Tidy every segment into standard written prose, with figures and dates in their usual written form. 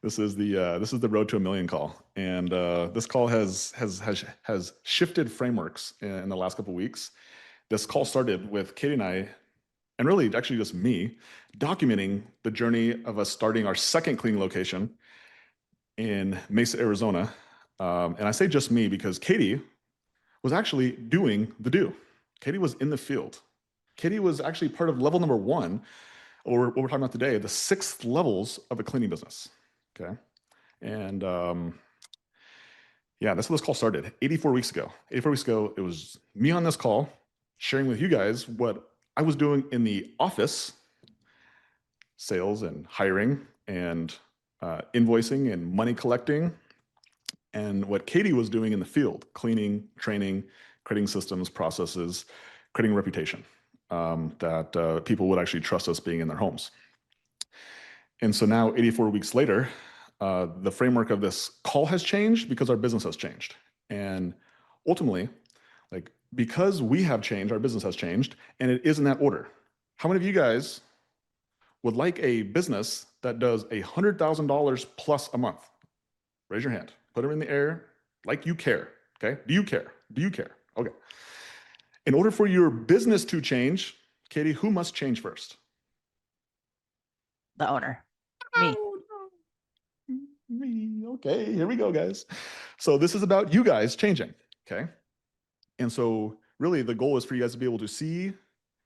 This is the road to a million call, and this call has shifted frameworks in the last couple of weeks. This call started with Katie and I, and really actually just me, documenting the journey of us starting our second cleaning location in Mesa, Arizona. And I say just me because Katie was actually doing the do. Katie was in the field. Katie was actually part of level number one, or what we're talking about today, the 6 levels of a cleaning business. Okay. And yeah, that's how this call started 84 weeks ago. 84 weeks ago, it was me on this call sharing with you guys what I was doing in the office, sales and hiring and invoicing and money collecting, and what Katie was doing in the field, cleaning, training, creating systems, processes, creating a reputation that people would actually trust us being in their homes. And so now 84 weeks later, the framework of this call has changed because our business has changed. And ultimately, like, because we have changed, our business has changed, and it is in that order. How many of you guys would like a business that does $100,000 plus a month? Raise your hand. Put them in the air like you care. Okay? Do you care? Do you care? Okay. In order for your business to change, Katie, who must change first? The owner. Me. Me. Okay, here we go, guys. So this is about you guys changing. Okay. And so really the goal is for you guys to be able to see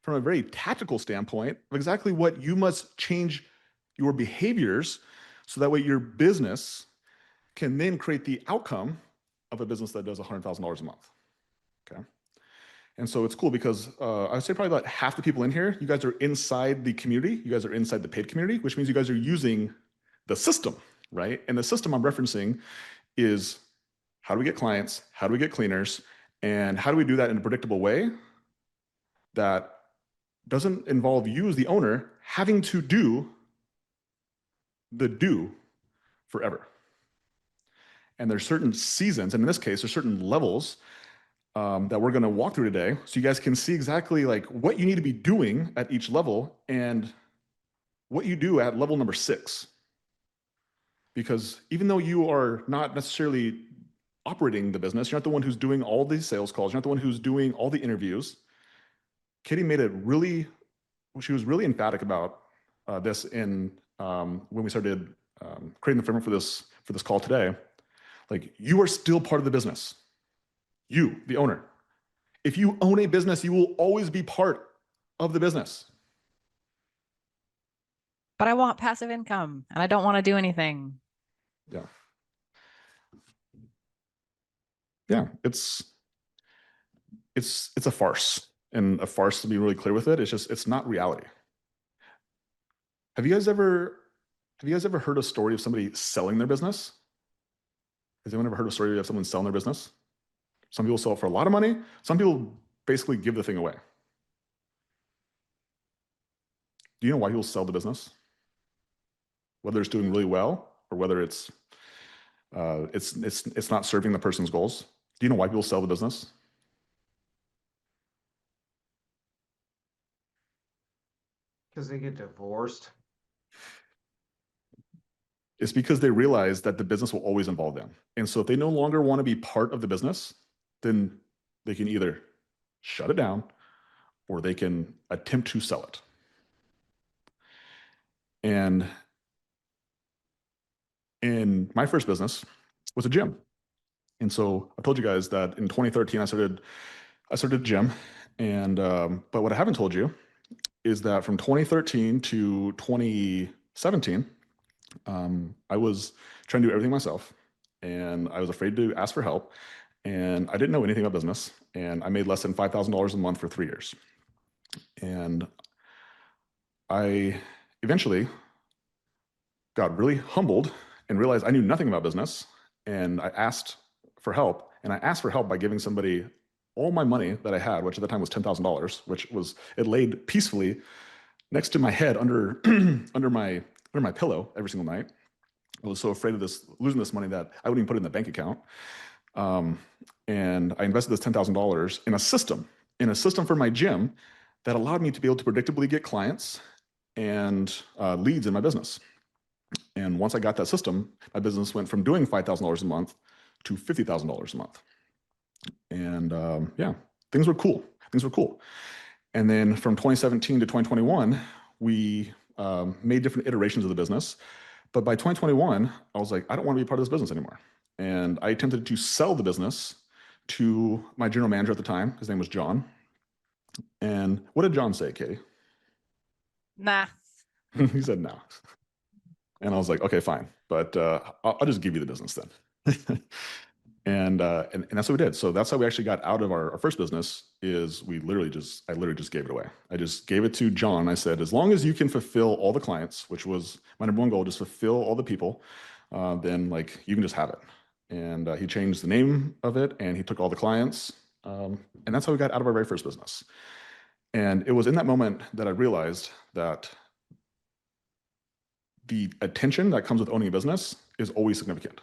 from a very tactical standpoint of exactly what you must change your behaviors so that way your business can then create the outcome of a business that does $100,000 a month. Okay. And so it's cool because I would say probably about half the people in here, you guys are inside the community. You guys are inside the paid community, which means you guys are using the system, right? And the system I'm referencing is how do we get clients? How do we get cleaners? And how do we do that in a predictable way that doesn't involve you as the owner having to do the do forever? And there's certain seasons, and in this case, there's certain levels that we're gonna walk through today so you guys can see exactly like what you need to be doing at each level and what you do at level number 6. Because even though you are not necessarily operating the business, you're not the one who's doing all these sales calls, you're not the one who's doing all the interviews. Katie made it really, she was really emphatic about this in when we started creating the framework for this call today. Like, you are still part of the business. You, the owner. If you own a business, you will always be part of the business. But I want passive income and I don't want to do anything. Yeah. Yeah, it's a farce. And a farce, to be really clear with it, it's not reality. Have you guys ever heard a story of somebody selling their business? Has anyone ever heard a story of someone selling their business? Some people sell it for a lot of money. Some people basically give the thing away. Do you know why people sell the business? Whether it's doing really well or whether it's not serving the person's goals. Do you know why people sell the business? Because they get divorced. It's because they realize that the business will always involve them. And so if they no longer want to be part of the business, then they can either shut it down or they can attempt to sell it. And my first business was a gym. And so I told you guys that in 2013, I started a gym. And but what I haven't told you is that from 2013 to 2017, I was trying to do everything myself, and I was afraid to ask for help, and I didn't know anything about business, and I made less than $5,000 a month for 3 years. And I eventually got really humbled and realized I knew nothing about business, and I asked for help, and I asked for help by giving somebody all my money that I had, which at the time was $10,000, which was, it laid peacefully next to my head under under my pillow every single night. I was so afraid of losing this money that I wouldn't even put it in the bank account. And I invested this $10,000 in a system for my gym that allowed me to be able to predictably get clients and leads in my business. And once I got that system, my business went from doing $5,000 a month to $50,000 a month. And yeah, things were cool. Things were cool. And then from 2017 to 2021, we made different iterations of the business. But by 2021, I was like, I don't want to be part of this business anymore. And I attempted to sell the business to my general manager at the time. His name was John. And what did John say, Katie? Nah. He said no. And I was like, okay, fine. But I'll just give you the business then. And that's what we did. So that's how we actually got out of our first business. Is I literally just gave it away. I just gave it to John. I said, as long as you can fulfill all the clients, which was my number one goal, just fulfill all the people, then like you can just have it. And he changed the name of it, and he took all the clients, and that's how we got out of our very first business. And it was in that moment that I realized that the attention that comes with owning a business is always significant.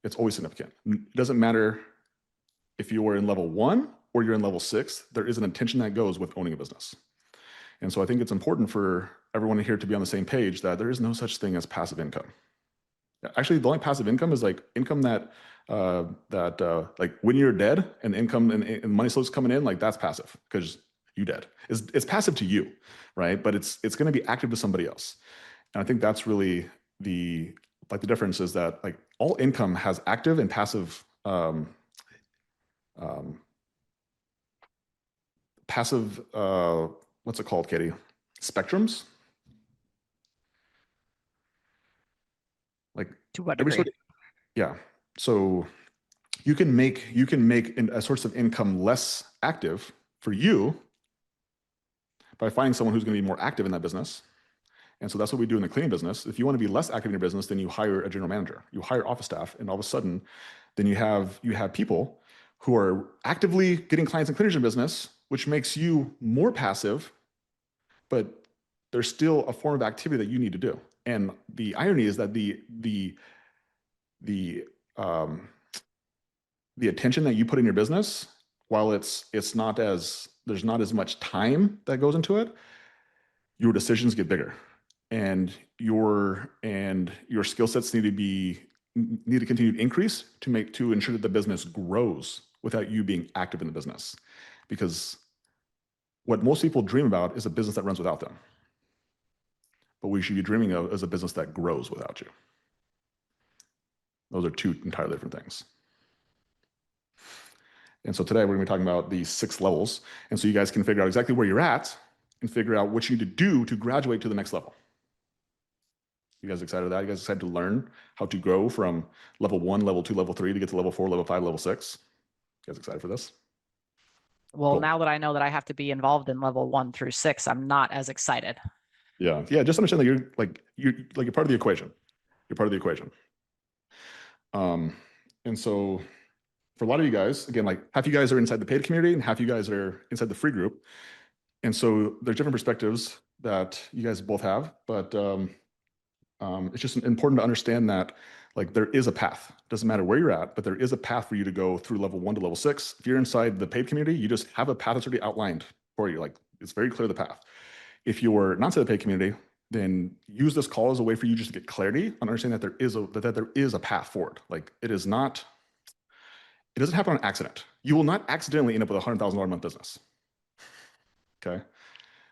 It's always significant. It doesn't matter if you are in level 1 or you're in level 6, there is an attention that goes with owning a business. And so I think it's important for everyone here to be on the same page that there is no such thing as passive income. Actually, the only passive income is like income that like when you're dead and income and money slowly coming in, like that's passive because you dead. It's passive to you, right? But it's going to be active to somebody else. And I think that's really the difference is that like all income has active and passive what's it called, Katie? Spectrums. Like To what degree? Yeah. So you can make a source of income less active for you by finding someone who's going to be more active in that business. And so that's what we do in the cleaning business. If you want to be less active in your business, then you hire a general manager, you hire office staff, and all of a sudden, then you have people who are actively getting clients and cleaners in business, which makes you more passive, but there's still a form of activity that you need to do. And the irony is that the attention that you put in your business, while it's not as there's not as much time that goes into it, your decisions get bigger. And your skill sets need to continue to increase to ensure that the business grows without you being active in the business. Because what most people dream about is a business that runs without them. But we should be dreaming of is a business that grows without you. Those are two entirely different things. And so today we're going to be talking about these 6 levels. And so you guys can figure out exactly where you're at and figure out what you need to do to graduate to the next level. You guys excited for that? You guys excited to learn how to grow from level 1, level 2, level 3 to get to level 4, level 5, level 6? You guys excited for this? Well, Cool. now that I know that I have to be involved in level 1 through 6, I'm not as excited. Yeah. Just understand that you're part of the equation. You're part of the equation. And so for a lot of you guys, again, like half you guys are inside the paid community and half you guys are inside the free group. And so there's different perspectives that you guys both have, but it's just important to understand that like there is a path. Doesn't matter where you're at, but there is a path for you to go through level 1 to level 6. If you're inside the paid community, you just have a path that's already outlined for you. Like it's very clear the path. If you're not inside the paid community, then use this call as a way for you just to get clarity on understanding that there is a path forward. Like it doesn't happen on accident. You will not accidentally end up with a $100,000 a month business. Okay.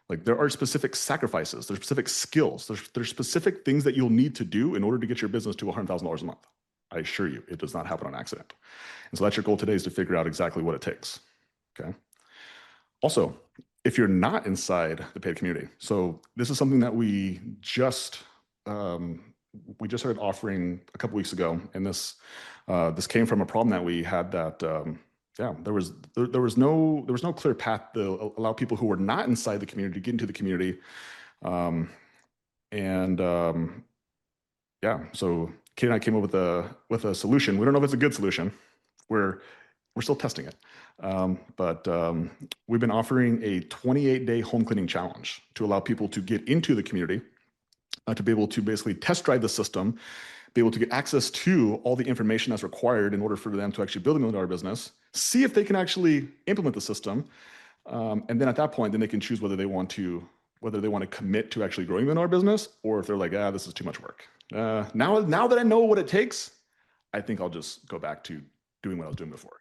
Like there are specific sacrifices, there's specific skills, there's specific things that you'll need to do in order to get your business to $100,000 a month. I assure you, it does not happen on accident. And so that's your goal today, is to figure out exactly what it takes. Okay. Also, if you're not inside the paid community, so this is something that we just started offering a couple weeks ago, and this came from a problem that we had that. There was no clear path to allow people who were not inside the community to get into the community. So Kate and I came up with a solution. We don't know if it's a good solution. We're still testing it. But we've been offering a 28-day home cleaning challenge to allow people to get into the community, to be able to basically test drive the system, be able to get access to all the information that's required in order for them to actually build a $1 million business, see if they can actually implement the system. And then at that point, then they can choose whether they want to whether they want to commit to actually growing our business, or if they're like, this is too much work. Now that I know what it takes, I think I'll just go back to doing what I was doing before.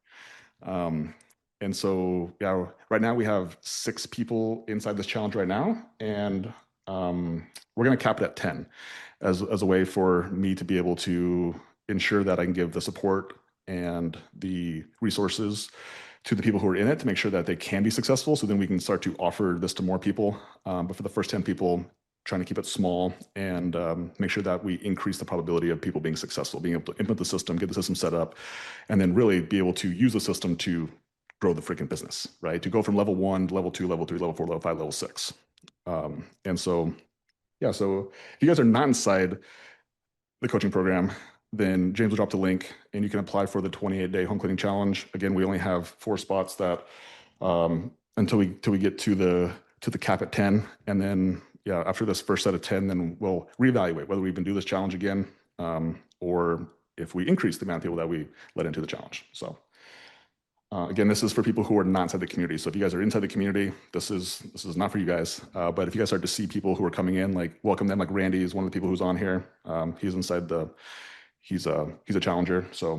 And so, yeah, right now we have 6 people inside this challenge right now, and we're going to cap it at 10 as a way for me to be able to ensure that I can give the support and the resources to the people who are in it to make sure that they can be successful. So then we can start to offer this to more people. But for the first 10 people, trying to keep it small and make sure that we increase the probability of people being successful, being able to implement the system, get the system set up, and then really be able to use the system to grow the freaking business, right? To go from level 1 to level 2, level 3, level 4, level 5, level 6. And so, yeah, so if you guys are not inside the coaching program, then James will drop the link and you can apply for the 28-day home cleaning challenge. Again, we only have 4 spots that until we get to the cap at 10. And then, yeah, after this first set of 10, then we'll reevaluate whether we even do this challenge again, or if we increase the amount of people that we let into the challenge. So again, this is for people who are not inside the community. So if you guys are inside the community, this is not for you guys. But if you guys start to see people who are coming in, like welcome them, like Randy is one of the people who's on here. He's inside he's a challenger. So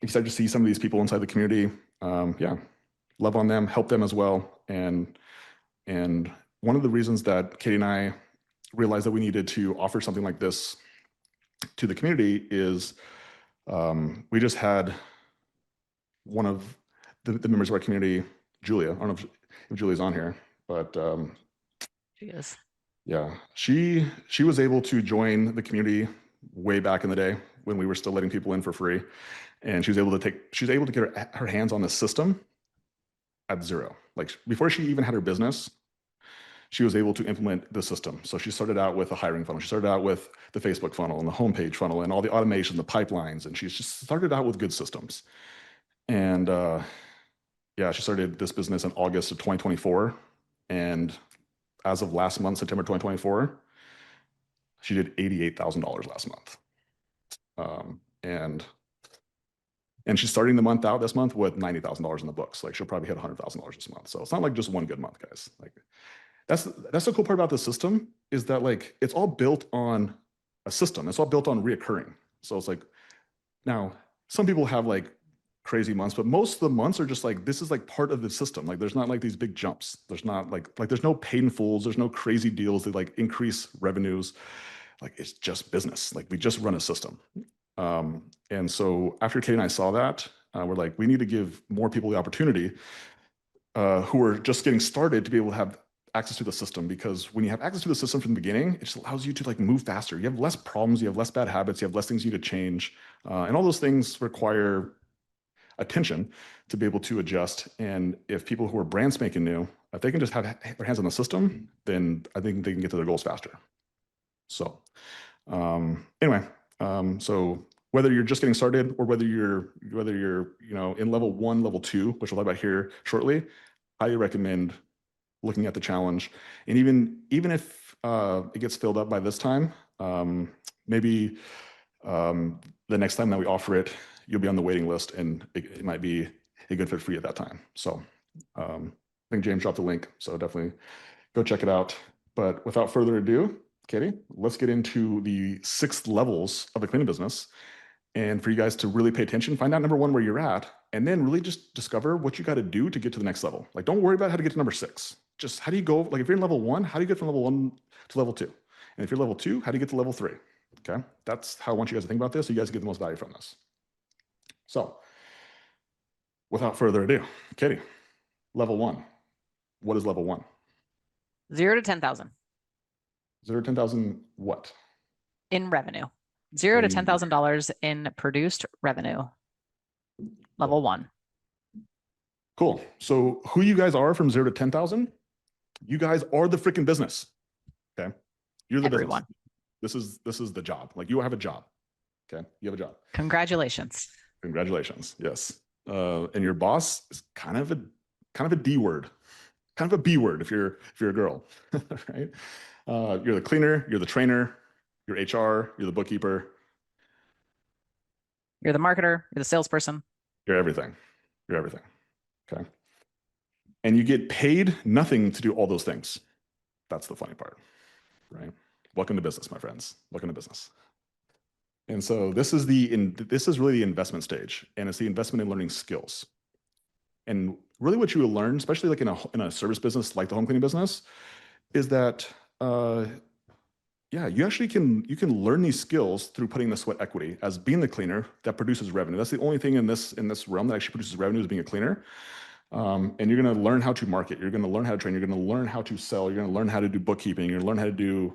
if you start to see some of these people inside the community, yeah, love on them, help them as well. And one of the reasons that Katie and I realized that we needed to offer something like this to the community is we just had one of the members of our community, Julia. I don't know if Julia's on here, but She is. yeah, she was able to join the community way back in the day when we were still letting people in for free, and she was able to get her hands on the system at 0. Like before she even had her business, she was able to implement the system. So she started out with a hiring funnel. She started out with the Facebook funnel and the homepage funnel and all the automation, the pipelines, and she's just started out with good systems. And yeah, she started this business in August of 2024. And as of last month, September 2024, she did $88,000 last month. And she's starting the month out this month with $90,000 in the books. Like she'll probably hit $100,000 this month. So it's not like just one good month, guys. Like that's the cool part about the system is that like it's all built on a system. It's all built on reoccurring. So it's like now some people have like crazy months, but most of the months are just like this is like part of the system. Like there's not like these big jumps. There's not like there's no paid in fulls. There's no crazy deals that like increase revenues. Like it's just business. Like we just run a system. And so after Katie and I saw that, we're like, we need to give more people the opportunity who are just getting started to be able to have access to the system, because when you have access to the system from the beginning, it just allows you to like move faster. You have less problems, you have less bad habits, you have less things you need to change. And all those things require attention to be able to adjust. And if people who are brand spanking new, if they can just have their hands on the system, then I think they can get to their goals faster. So anyway, so whether you're just getting started or whether you're in level 1, level 2, which we'll talk about here shortly, highly recommend looking at the challenge. And even if it gets filled up by this time, maybe the next time that we offer it, you'll be on the waiting list, and it might be a good fit for you at that time. So I think James dropped the link, so definitely go check it out. But without further ado, Katie, let's get into the 6 levels of a cleaning business. And for you guys to really pay attention, find out number 1 where you're at, and then really just discover what you got to do to get to the next level. Like, don't worry about how to get to number 6. Just how do you go? Like, if you're in level 1, how do you get from level 1 to level 2? And if you're level 2, how do you get to level 3? Okay, that's how I want you guys to think about this, so you guys get the most value from this. So, without further ado, Katie, level 1. What is level 1? 0 to 10,000 0 to 10,000 what? in revenue. 0 to $10,000 in produced revenue. Level 1. Cool. So who you guys are from 0 to 10,000? You guys are the freaking business. Okay, you're the Everyone. business. This is the job. Like you have a job. Okay, you have a job. Congratulations. Congratulations. Yes. And your boss is kind of a D word, kind of a B word if you're a girl, right? You're the cleaner, you're the trainer, you're HR, you're the bookkeeper. You're the marketer, you're the salesperson. You're everything. You're everything. Okay. And you get paid nothing to do all those things. That's the funny part, right? Welcome to business, my friends. Welcome to business. And so this is really the investment stage, and it's the investment in learning skills. And really what you will learn, especially like in a service business like the home cleaning business, is that you actually can learn these skills through putting the sweat equity as being the cleaner that produces revenue. That's the only thing in this realm that actually produces revenue is being a cleaner. And you're going to learn how to market. You're going to learn how to train. You're going to learn how to sell. You're going to learn how to do bookkeeping. You're going to learn how to do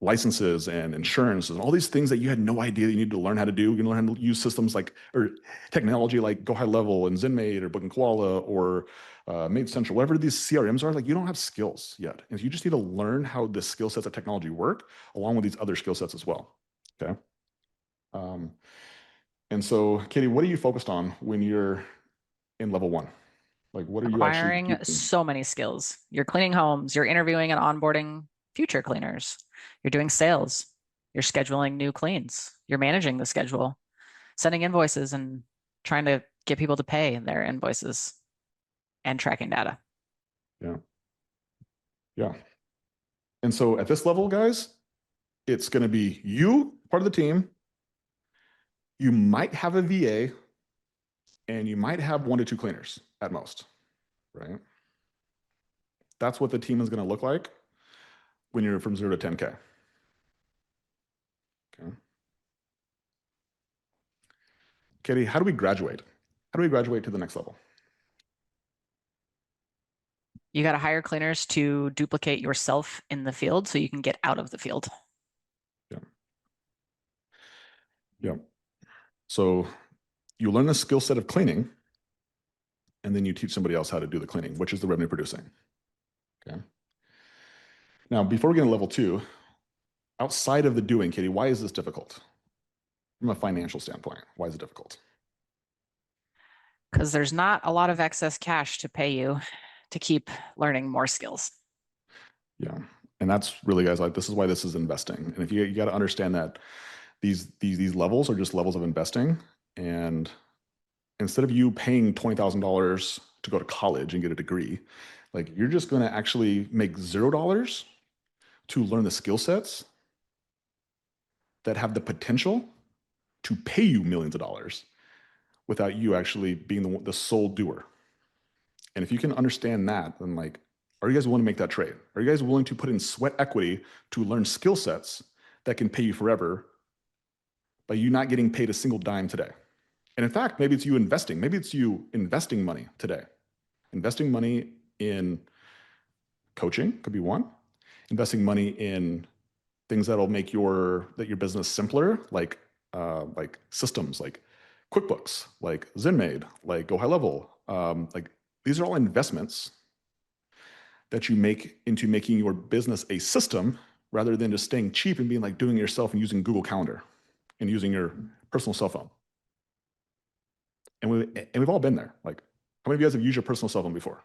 licenses and insurance and all these things that you had no idea you needed to learn how to do. You're going to learn how to use systems or technology like Go High Level and ZenMaid or Book and Koala or Made Central, whatever these CRMs are. Like, you don't have skills yet, and you just need to learn how the skill sets of technology work along with these other skill sets as well. Okay. And so, Katie, what are you focused on when you're in level 1? Like, what are you actually Acquiring so many skills. You're cleaning homes, you're interviewing and onboarding future cleaners, you're doing sales, you're scheduling new cleans, you're managing the schedule, sending invoices and trying to get people to pay their invoices and tracking data. Yeah. Yeah. And so at this level, guys, it's going to be you, part of the team. You might have a VA, and you might have 1 to 2 cleaners at most, right? That's what the team is going to look like when you're from 0 to 10K. Okay. Katie, how do we graduate? How do we graduate to the next level? You got to hire cleaners to duplicate yourself in the field so you can get out of the field. Yeah. Yeah. So you learn the skill set of cleaning, and then you teach somebody else how to do the cleaning, which is the revenue producing. Okay. Now, before we get into level 2, outside of the doing, Katie, why is this difficult? From a financial standpoint, why is it difficult? Because there's not a lot of excess cash to pay you to keep learning more skills. Yeah. And that's really, guys, like, this is why this is investing. And if you got to understand that these levels are just levels of investing. And instead of you paying $20,000 to go to college and get a degree, like, you're just going to actually make $0 to learn the skill sets that have the potential to pay you millions of dollars without you actually being the sole doer. And if you can understand that, then, like, are you guys willing to make that trade? Are you guys willing to put in sweat equity to learn skill sets that can pay you forever by you not getting paid a single dime today? And in fact, maybe it's you investing. Maybe it's you investing money today. Investing money in coaching could be one. Investing money in things that'll make your business simpler, like systems, like QuickBooks, like ZenMaid, like Go High Level. Like, these are all investments that you make into making your business a system rather than just staying cheap and being like doing it yourself and using Google Calendar and using your personal cell phone. And we've all been there. Like, how many of you guys have used your personal cell phone before?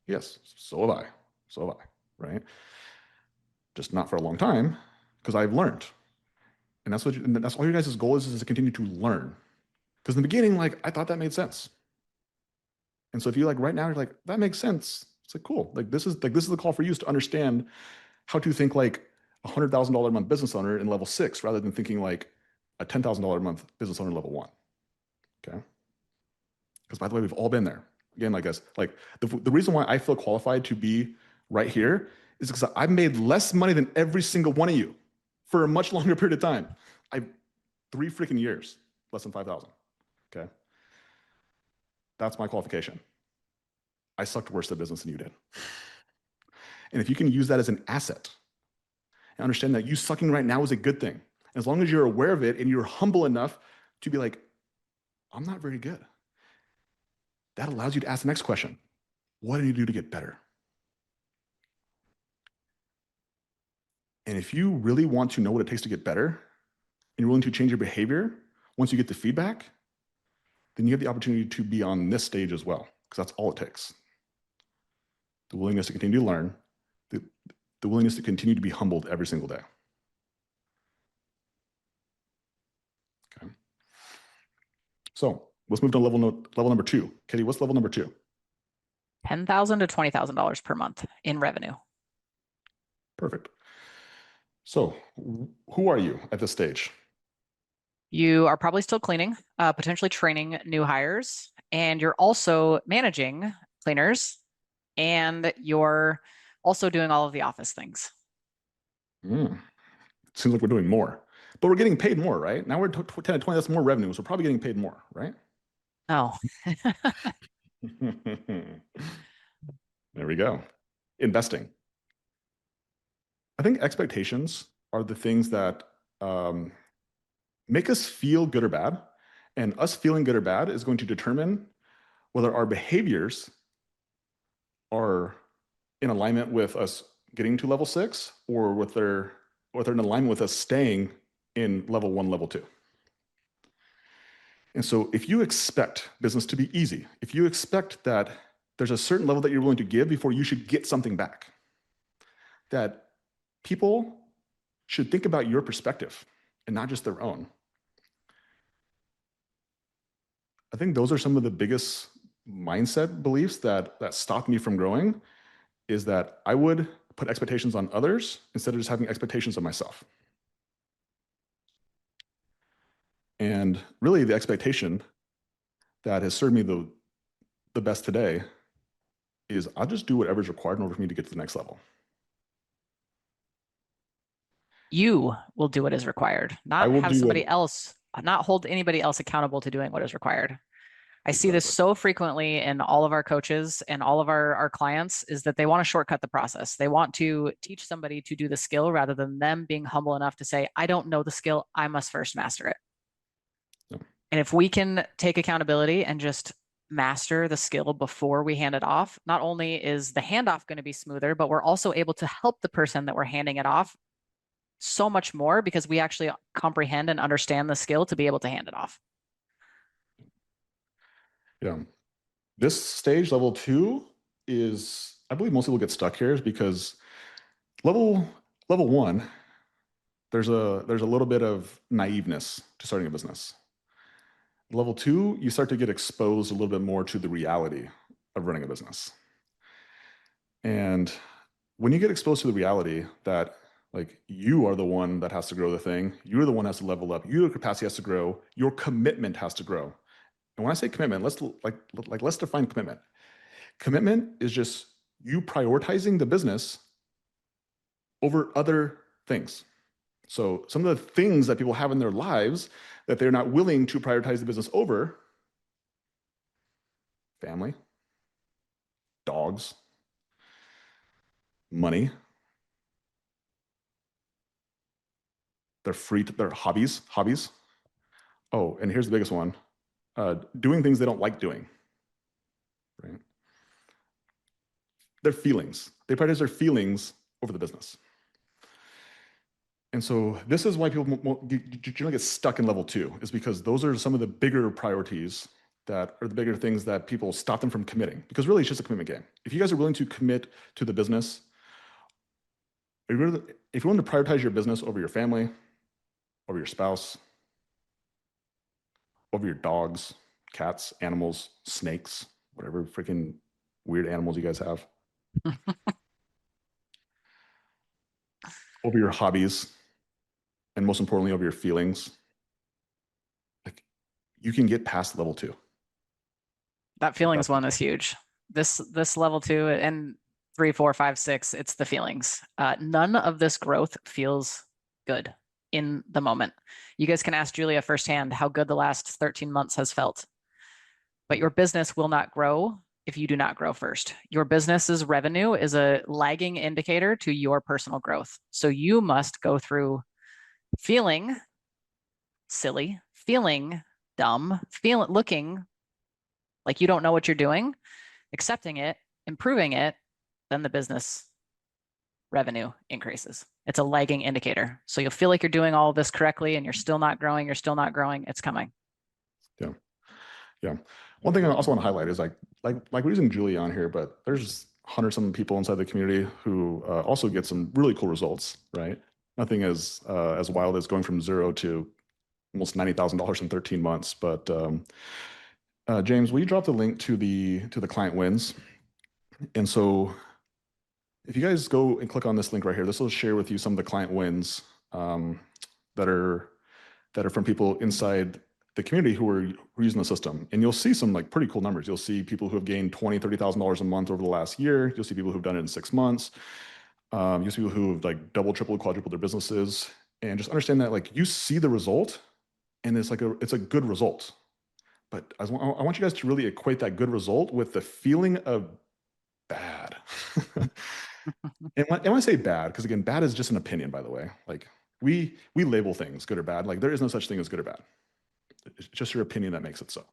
Yes, so have I. So have I, right? Just not for a long time, because I've learned. And that's all your guys' goal is to continue to learn. Because in the beginning, like, I thought that made sense. And so if you, like, right now, you're like, that makes sense. It's like, cool. Like, this is the call for you, is to understand how to think like a $100,000 a month business owner in level 6, rather than thinking like a $10,000 a month business owner in level 1. Okay. Because, by the way, we've all been there. Again, like, guys, like, the reason why I feel qualified to be right here is because I've made less money than every single one of you for a much longer period of time. 3 freaking years, less than 5,000. Okay. That's my qualification. I sucked worse at business than you did. And if you can use that as an asset and understand that you sucking right now is a good thing, as long as you're aware of it and you're humble enough to be like, I'm not very good, that allows you to ask the next question. What do you do to get better? And if you really want to know what it takes to get better, and you're willing to change your behavior once you get the feedback, then you have the opportunity to be on this stage as well, because that's all it takes. The willingness to continue to learn, the willingness to continue to be humbled every single day. Okay. So let's move to level number 2. Katie, what's level number 2? $10,000 to $20,000 per month in revenue. Perfect. So who are you at this stage? You are probably still cleaning, potentially training new hires, and you're also managing cleaners, and you're also doing all of the office things. Seems like we're doing more, but we're getting paid more, right? Now we're 10 to 20, that's more revenue. So we're probably getting paid more, right? Oh, There we go. Investing. I think expectations are the things that make us feel good or bad. And us feeling good or bad is going to determine whether our behaviors are in alignment with us getting to level 6 or with they're in alignment with us staying in level 1, level 2. And so if you expect business to be easy, if you expect that there's a certain level that you're willing to give before you should get something back, that people should think about your perspective and not just their own. I think those are some of the biggest mindset beliefs that stop me from growing, is that I would put expectations on others instead of just having expectations of myself. And really the expectation that has served me the best today is I'll just do whatever's required in order for me to get to the next level. you will do what is required, I not will have do somebody what, else, not hold anybody else accountable to doing what is required. I see this Exactly. so frequently in all of our coaches and all of our clients, is that they want to shortcut the process. They want to teach somebody to do the skill rather than them being humble enough to say, I don't know the skill, I must first master it. Yeah. And if we can take accountability and just master the skill before we hand it off, not only is the handoff going to be smoother, but we're also able to help the person that we're handing it off so much more because we actually comprehend and understand the skill to be able to hand it off. Yeah. This stage, level 2, is, I believe most people get stuck here is because level 1, there's a little bit of naiveness to starting a business. Level 2, you start to get exposed a little bit more to the reality of running a business. And when you get exposed to the reality that like you are the one that has to grow the thing, you're the one that has to level up, your capacity has to grow, your commitment has to grow. And when I say commitment, let's define commitment. Commitment is just you prioritizing the business over other things. So some of the things that people have in their lives that they're not willing to prioritize the business over: family, dogs, money, their hobbies. Oh, and here's the biggest one: doing things they don't like doing. Right? Their feelings. They prioritize their feelings over the business. And so this is why people generally get stuck in level 2, is because those are some of the bigger priorities that are the bigger things that people stop them from committing, because really it's just a commitment game. If you guys are willing to commit to the business, if you're willing to prioritize your business over your family, over your spouse, over your dogs, cats, animals, snakes, whatever freaking weird animals you guys have, over your hobbies, and most importantly, over your feelings, like you can get past level 2. That feelings one is huge. This level 2 and 3, 4, 5, 6, it's the feelings. None of this growth feels good in the moment. You guys can ask Julia firsthand how good the last 13 months has felt. But your business will not grow if you do not grow first. Your business's revenue is a lagging indicator to your personal growth. So you must go through feeling silly, feeling dumb, looking like you don't know what you're doing, accepting it, improving it, then the business revenue increases. It's a lagging indicator. So you'll feel like you're doing all of this correctly and you're still not growing, it's coming. Yeah. Yeah. One thing I also want to highlight is like we're using Julia on here, but there's 100-some people inside the community who also get some really cool results, right? Nothing as wild as going from 0 to almost $90,000 in 13 months. But James, will you drop the link to the client wins? And so if you guys go and click on this link right here, this will share with you some of the client wins that are from people inside the community who are using the system. And you'll see some like pretty cool numbers. You'll see people who have gained $20,000, $30,000 a month over the last year. You'll see people who've done it in 6 months. You'll see people who have like double, triple, quadrupled their businesses. And just understand that like you see the result and it's a good result. But I want you guys to really equate that good result with the feeling of bad. And when I say bad, because again, bad is just an opinion, by the way. Like we label things good or bad. Like there is no such thing as good or bad. It's just your opinion that makes it so.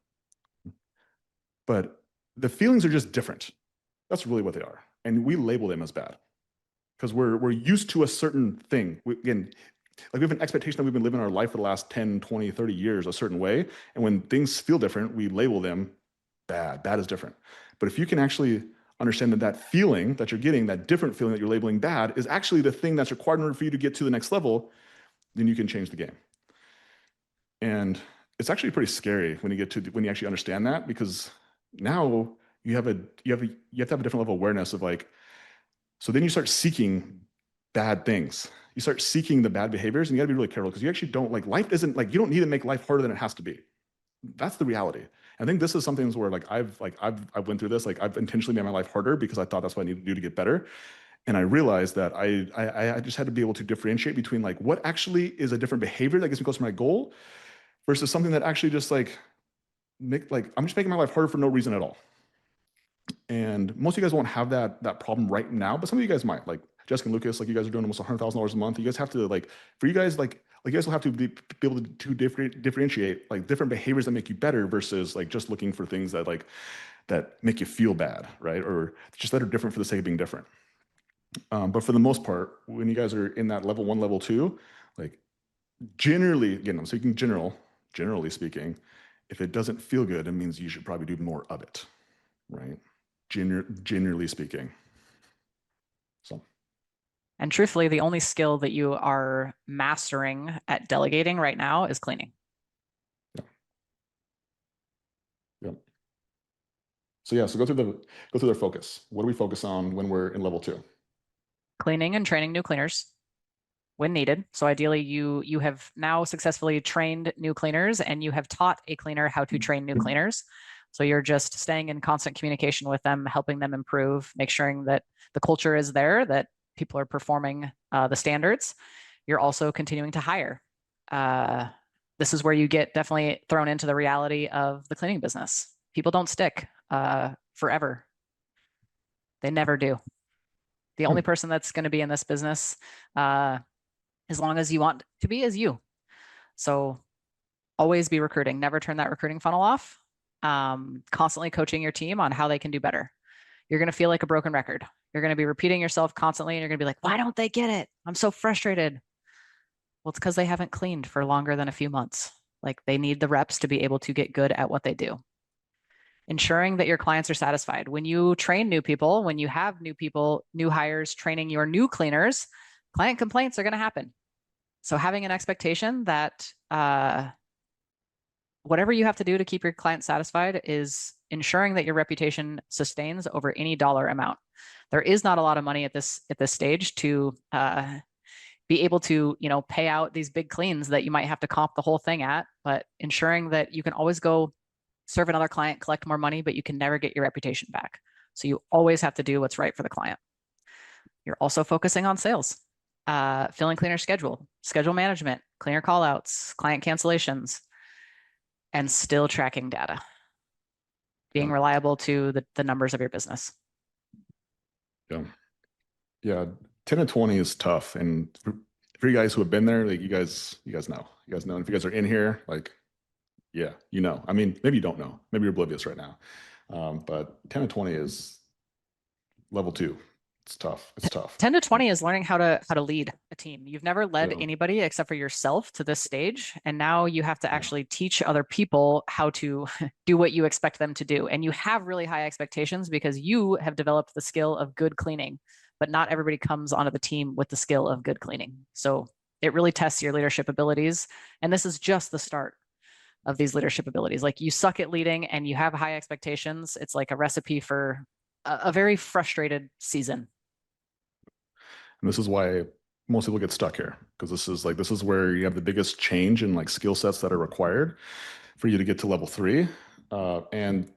But the feelings are just different. That's really what they are. And we label them as bad because we're used to a certain thing. Again, like we have an expectation that we've been living our life for the last 10, 20, 30 years a certain way. And when things feel different, we label them bad. Bad is different. But if you can actually understand that feeling that you're getting, that different feeling that you're labeling bad, is actually the thing that's required in order for you to get to the next level, then you can change the game. And it's actually pretty scary when you actually understand that, because now you have to have a different level of awareness of like, so then you start seeking bad things. You start seeking the bad behaviors, and you gotta be really careful because you actually don't like, life isn't like, you don't need to make life harder than it has to be. That's the reality. I think this is something where like I've went through this, like I've intentionally made my life harder because I thought that's what I need to do to get better. And I realized that I just had to be able to differentiate between like what actually is a different behavior that gets me closer to my goal versus something that actually just like I'm just making my life harder for no reason at all. And most of you guys won't have that problem right now, but some of you guys might. Like Jessica and Lucas, like you guys are doing almost $100,000 a month. You guys have to like, for you guys, like you guys will have to be able to differentiate like different behaviors that make you better versus like just looking for things that like that make you feel bad, right? Or just that are different for the sake of being different. But for the most part, when you guys are in that level 1, level 2, like generally, again, I'm speaking generally speaking, if it doesn't feel good, it means you should probably do more of it, right? Generally speaking. So. And truthfully, the only skill that you are mastering at delegating right now is cleaning. Yeah. So yeah, so go through their focus. What do we focus on when we're in level 2? Cleaning and training new cleaners when needed. So ideally, you have now successfully trained new cleaners and you have taught a cleaner how to train new cleaners. So you're just staying in constant communication with them, helping them improve, make sure that the culture is there, that people are performing the standards. You're also continuing to hire. This is where you get definitely thrown into the reality of the cleaning business. People don't stick forever. They never do. The only person that's going to be in this business as long as you want to be is you. So always be recruiting. Never turn that recruiting funnel off. Constantly coaching your team on how they can do better. You're going to feel like a broken record. You're going to be repeating yourself constantly and you're going to be like, why don't they get it? I'm so frustrated. Well, it's because they haven't cleaned for longer than a few months. Like they need the reps to be able to get good at what they do. Ensuring that your clients are satisfied. When you train new people, when you have new people, new hires training your new cleaners, client complaints are going to happen. So having an expectation that whatever you have to do to keep your client satisfied is ensuring that your reputation sustains over any dollar amount. There is not a lot of money at this stage to be able to pay out these big cleans that you might have to comp the whole thing at, but ensuring that you can always go serve another client, collect more money, but you can never get your reputation back. So you always have to do what's right for the client. You're also focusing on sales, filling cleaner schedule management, cleaner callouts, client cancellations, and still tracking data, being reliable to the numbers of your business. Yeah. 10 to 20 is tough. And for you guys who have been there, like you guys know. And if you guys are in here, like, yeah, I mean, maybe you don't know. Maybe you're oblivious right now. But 10 to 20 is level 2. It's tough. 10 to 20 is learning how to lead a team. You've never led anybody except for yourself to this stage. And now you have to actually teach other people how to do what you expect them to do. And you have really high expectations because you have developed the skill of good cleaning, but not everybody comes onto the team with the skill of good cleaning. So it really tests your leadership abilities. And this is just the start of these leadership abilities. Like you suck at leading and you have high expectations. It's like a recipe for a very frustrated season. And this is why most people get stuck here, because this is where you have the biggest change in like skill sets that are required for you to get to level 3, and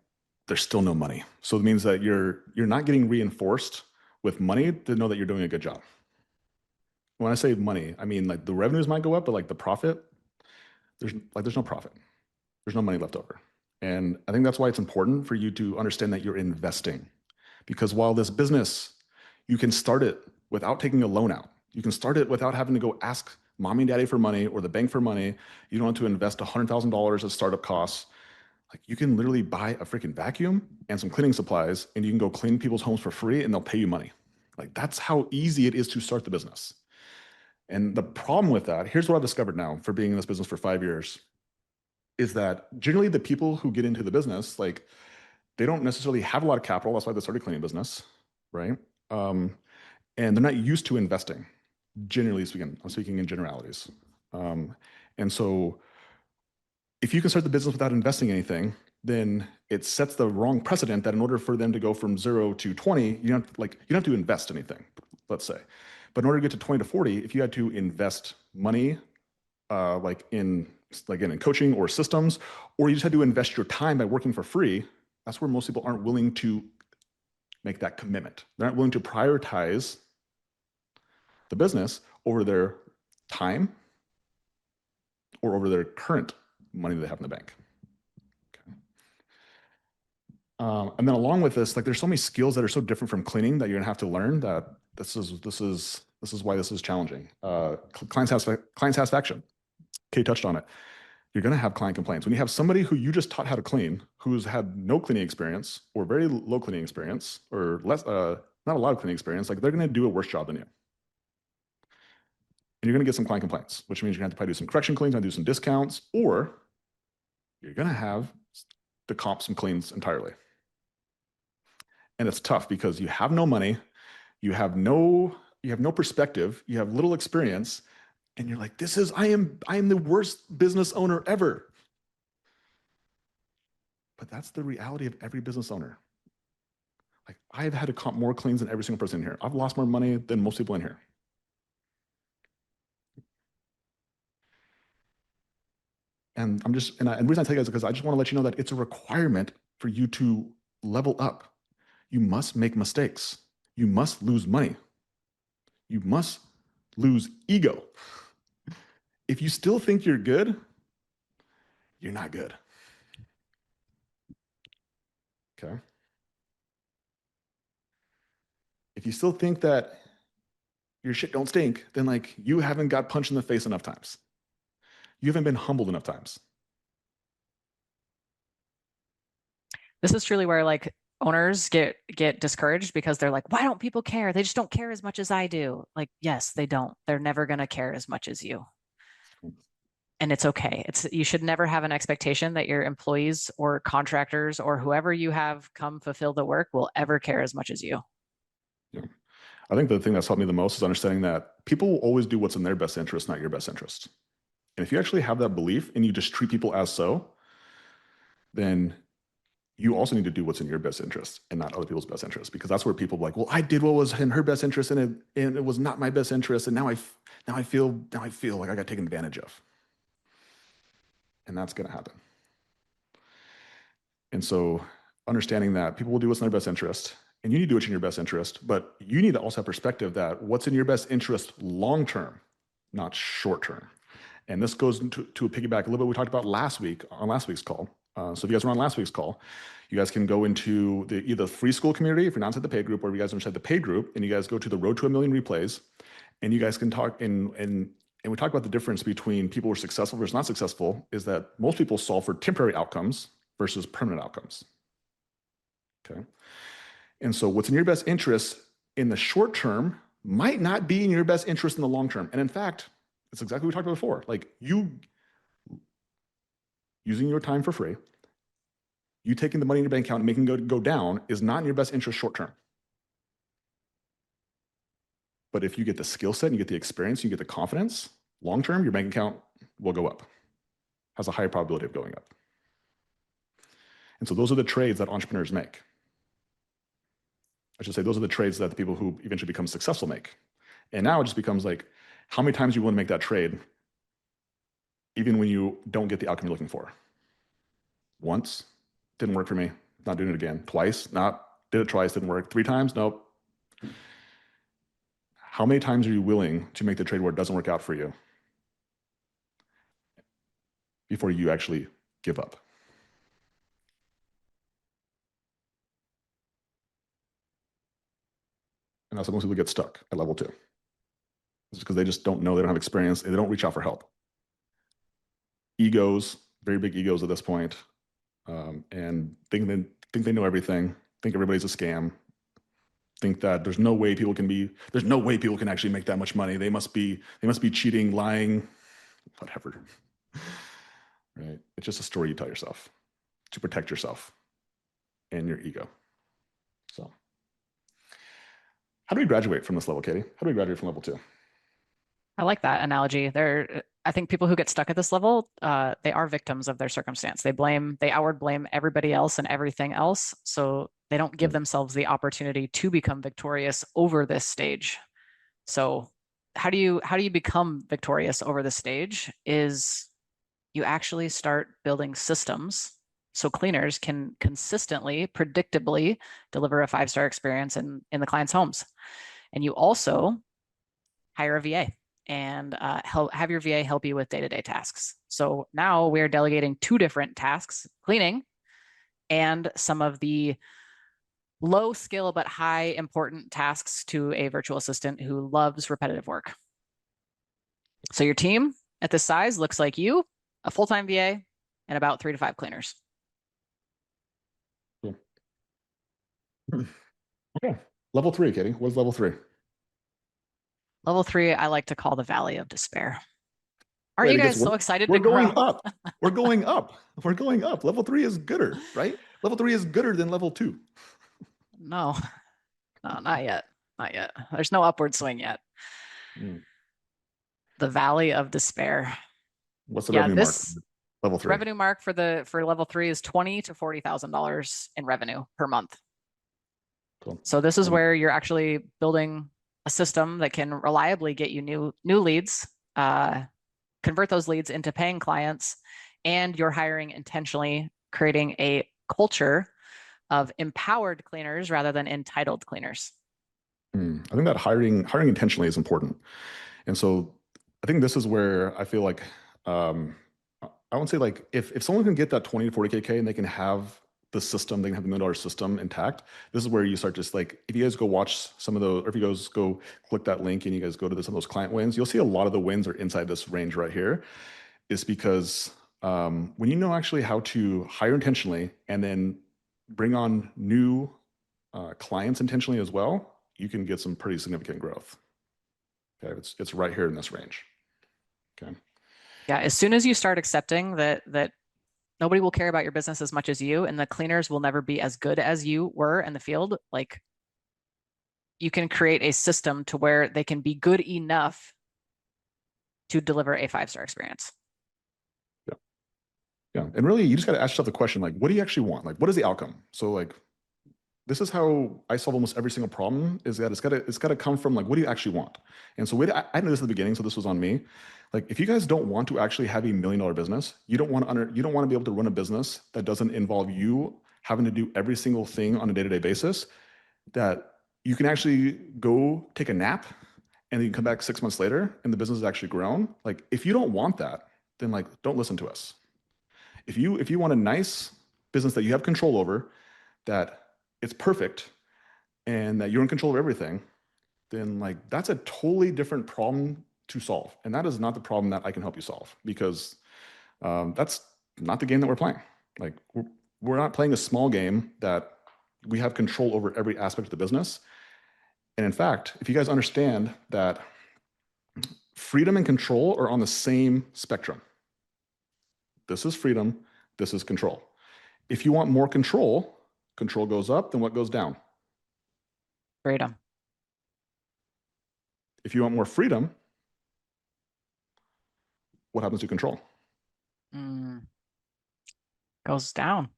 there's still no money. So it means that you're not getting reinforced with money to know that you're doing a good job. When I say money, I mean like the revenues might go up, but like the profit, there's no profit. There's no money left over. And I think that's why it's important for you to understand that you're investing. Because while this business, you can start it without taking a loan out. You can start it without having to go ask mommy and daddy for money or the bank for money. You don't have to invest $100,000 of startup costs. Like you can literally buy a freaking vacuum and some cleaning supplies and you can go clean people's homes for free and they'll pay you money. Like that's how easy it is to start the business. And the problem with that, here's what I've discovered now for being in this business for 5 years, is that generally the people who get into the business, like they don't necessarily have a lot of capital. That's why they started a cleaning business, right? And they're not used to investing, generally speaking. I'm speaking in generalities. And so if you can start the business without investing anything, then it sets the wrong precedent that in order for them to go from 0 to 20, you don't have to invest anything, let's say. But in order to get to 20 to 40, if you had to invest money, like in coaching or systems, or you just had to invest your time by working for free, that's where most people aren't willing to make that commitment. They're not willing to prioritize the business over their time or over their current money that they have in the bank. Okay. And then along with this, like there's so many skills that are so different from cleaning that you're gonna have to learn that this is why this is challenging. Client satisfaction. Kay touched on it. You're going to have client complaints. When you have somebody who you just taught how to clean, who's had no cleaning experience or very low cleaning experience or less, not a lot of cleaning experience, like they're going to do a worse job than you. And you're going to get some client complaints, which means you're going to have to probably do some correction cleans, do some discounts, or you're going to have to comp some cleans entirely. And it's tough because you have no money, you have no perspective, you have little experience, and you're like, I am the worst business owner ever. But that's the reality of every business owner. Like I've had to comp more cleans than every single person in here. I've lost more money than most people in here. And the reason I tell you guys is because I just want to let you know that it's a requirement for you to level up. You must make mistakes. You must lose money. You must lose ego. If you still think you're good, you're not good. Okay. If you still think that your shit don't stink, then like you haven't got punched in the face enough times. You haven't been humbled enough times. This is truly where like owners get discouraged because they're like, why don't people care? They just don't care as much as I do. Like, yes, they don't. They're never going to care as much as you. And it's okay. You should never have an expectation that your employees or contractors or whoever you have come fulfill the work will ever care as much as you. Yeah. I think the thing that's helped me the most is understanding that people will always do what's in their best interest, not your best interest. And if you actually have that belief and you just treat people as so, then you also need to do what's in your best interest and not other people's best interest, because that's where people are like, well, I did what was in her best interest and it was not my best interest. And now I feel like I got taken advantage of. And that's going to happen. And so understanding that people will do what's in their best interest and you need to do what's in your best interest, but you need to also have perspective that what's in your best interest long-term, not short-term. And this goes to a piggyback a little bit we talked about last week on last week's call. So if you guys were on last week's call, you guys can go into either the free school community if you're not inside the paid group, or if you guys are inside the paid group and you guys go to the Road to a Million replays, and you guys can talk and we talk about the difference between people who are successful versus not successful is that most people solve for temporary outcomes versus permanent outcomes. Okay. And so what's in your best interest in the short term might not be in your best interest in the long term. And in fact, it's exactly what we talked about before. Like you using your time for free, you taking the money in your bank account and making it go down is not in your best interest short term. But if you get the skill set and you get the experience, you get the confidence, long term, your bank account will go up. Has a higher probability of going up. And so those are the trades that entrepreneurs make. I should say, those are the trades that the people who eventually become successful make. And now it just becomes like, how many times you want to make that trade, even when you don't get the outcome you're looking for? Once, didn't work for me, not doing it again. Twice, not, did it twice, didn't work. 3 times, nope. How many times are you willing to make the trade where it doesn't work out for you before you actually give up? And that's why most people get stuck at level 2. It's because they just don't know, they don't have experience, and they don't reach out for help. Egos, very big egos at this point, and think they know everything, think everybody's a scam, think that there's no way people can actually make that much money. They must be cheating, lying, whatever. Right? It's just a story you tell yourself to protect yourself and your ego. So how do we graduate from this level, Katie? How do we graduate from level 2? I like that analogy. I think people who get stuck at this level, they are victims of their circumstance. They outward blame everybody else and everything else. So they don't give themselves the opportunity to become victorious over this stage. So how do you become victorious over this stage is you actually start building systems so cleaners can consistently, predictably deliver a 5-star experience in the client's homes. And you also hire a VA and have your VA help you with day-to-day tasks. So now we're delegating 2 different tasks, cleaning and some of the low skill but high important tasks to a virtual assistant who loves repetitive work. So your team at this size looks like you, a full-time VA, and about 3 to 5 cleaners. Cool. Okay. Level 3, Katie. What's level 3? Level 3, I like to call the Valley of Despair. Aren't Wait, you guys so excited we're to grow? going up. We're going up. We're going up. Level 3 is gooder, right? Level 3 is gooder than level 2. No, not yet. Not yet. There's no upward swing yet. The Valley of Despair. What's the revenue mark? Level 3. Revenue mark for level 3 is $20,000 to $40,000 in revenue per month. Cool. So this is where you're actually building a system that can reliably get you new leads, convert those leads into paying clients, and you're hiring intentionally, creating a culture of empowered cleaners rather than entitled cleaners. I think that hiring intentionally is important. And so I think this is where I feel like, I won't say like, if someone can get that 20 to 40K and they can have the system, they can have the $1 million system intact, this is where you start just like, if you guys go watch some of those, or if you guys go click that link and you guys go to some of those client wins, you'll see a lot of the wins are inside this range right here. Is because when you know actually how to hire intentionally and then bring on new clients intentionally as well, you can get some pretty significant growth. Okay, it's right here in this range. Okay. Yeah, as soon as you start accepting that nobody will care about your business as much as you, and the cleaners will never be as good as you were in the field, like you can create a system to where they can be good enough to deliver a 5-star experience. Yeah, and really, you just got to ask yourself the question, like, what do you actually want? Like, what is the outcome? So, like, this is how I solve almost every single problem. Is that it's got to come from like, what do you actually want? And so, I know this at the beginning, so this was on me. Like, if you guys don't want to actually have a $1 million business, you don't want to be able to run a business that doesn't involve you having to do every single thing on a day-to-day basis. That you can actually go take a nap, and then you come back 6 months later, and the business has actually grown. Like, if you don't want that, then like, don't listen to us. If you want a nice business that you have control over, that it's perfect, and that you're in control of everything, then like that's a totally different problem to solve. And that is not the problem that I can help you solve, because that's not the game that we're playing. Like we're not playing a small game that we have control over every aspect of the business. And in fact, if you guys understand that freedom and control are on the same spectrum, this is freedom, this is control. If you want more control, control goes up, then what goes down? Freedom. If you want more freedom, what happens to control? Goes down.